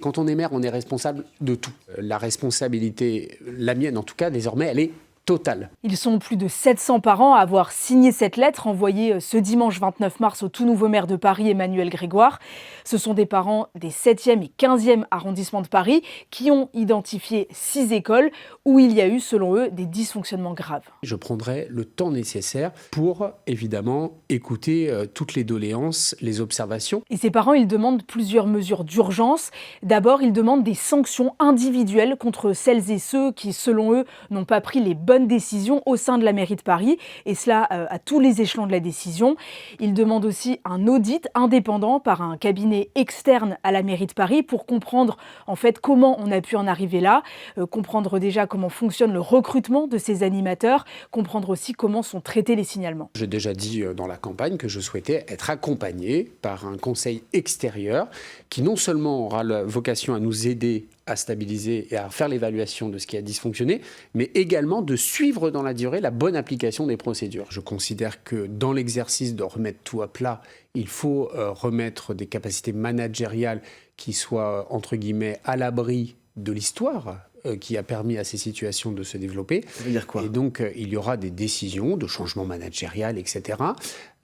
Quand on est maire, on est responsable de tout. La responsabilité, la mienne en tout cas, désormais, elle est totale. Ils sont plus de 700 parents à avoir signé cette lettre envoyée ce dimanche 29 mars au tout nouveau maire de Paris, Emmanuel Grégoire. Ce sont des parents des 7e et 15e arrondissements de Paris qui ont identifié 6 écoles où il y a eu, selon eux, des dysfonctionnements graves. Je prendrai le temps nécessaire pour, évidemment, écouter toutes les doléances, les observations. Et ces parents, ils demandent plusieurs mesures d'urgence. D'abord, ils demandent des sanctions individuelles contre celles et ceux qui, selon eux, n'ont pas pris les bonnes décisions au sein de la mairie de Paris, et cela à tous les échelons de la décision. Ils demandent aussi un audit indépendant par un cabinet externe à la mairie de Paris pour comprendre en fait comment on a pu en arriver là, comprendre déjà comment fonctionne le recrutement de ces animateurs, comprendre aussi comment sont traités les signalements. J'ai déjà dit dans la campagne que je souhaitais être accompagné par un conseil extérieur qui non seulement aura la vocation à nous aider à stabiliser et à faire l'évaluation de ce qui a dysfonctionné, mais également de suivre dans la durée la bonne application des procédures. Je considère que dans l'exercice de remettre tout à plat, il faut remettre des capacités managériales qui soient, entre guillemets, à l'abri de l'histoire qui a permis à ces situations de se développer. Ça veut dire quoi ? Et donc, il y aura des décisions de changement managérial, etc.,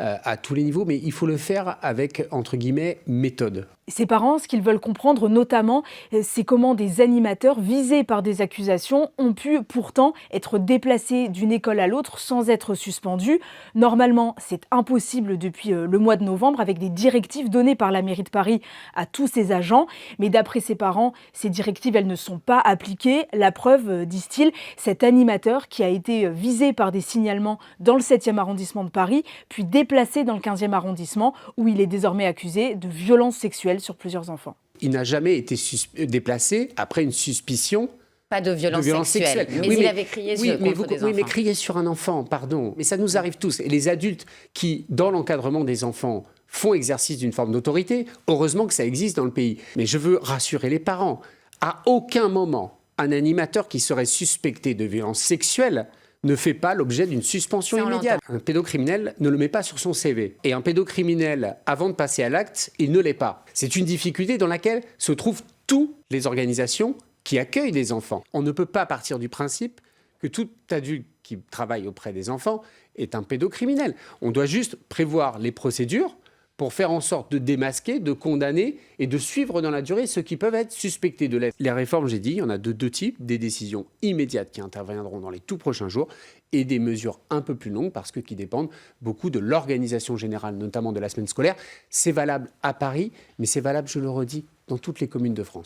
à tous les niveaux, mais il faut le faire avec, entre guillemets, méthode. Ces parents, ce qu'ils veulent comprendre notamment, c'est comment des animateurs visés par des accusations ont pu pourtant être déplacés d'une école à l'autre sans être suspendus. Normalement, c'est impossible depuis le mois de novembre avec des directives données par la mairie de Paris à tous ses agents. Mais d'après ces parents, ces directives, elles ne sont pas appliquées. La preuve, disent-ils, cet animateur qui a été visé par des signalements dans le 7e arrondissement de Paris, puis déplacé dans le 15e arrondissement où il est désormais accusé de violences sexuelles sur plusieurs enfants. Il n'a jamais été déplacé après une suspicion. Pas de violence sexuelle. Mais oui, il avait crié contre des enfants. Oui, mais crier sur un enfant, pardon. Mais ça nous arrive tous. Et les adultes qui, dans l'encadrement des enfants, font exercice d'une forme d'autorité, heureusement que ça existe dans le pays. Mais je veux rassurer les parents. À aucun moment, un animateur qui serait suspecté de violence sexuelle ne fait pas l'objet d'une suspension immédiate. Un pédocriminel ne le met pas sur son CV. Et un pédocriminel, avant de passer à l'acte, il ne l'est pas. C'est une difficulté dans laquelle se trouvent toutes les organisations qui accueillent des enfants. On ne peut pas partir du principe que tout adulte qui travaille auprès des enfants est un pédocriminel. On doit juste prévoir les procédures pour faire en sorte de démasquer, de condamner et de suivre dans la durée ceux qui peuvent être suspectés de l'être. Les réformes, j'ai dit, il y en a de deux types, des décisions immédiates qui interviendront dans les tout prochains jours et des mesures un peu plus longues parce que qui dépendent beaucoup de l'organisation générale, notamment de la semaine scolaire. C'est valable à Paris, mais c'est valable, je le redis, dans toutes les communes de France.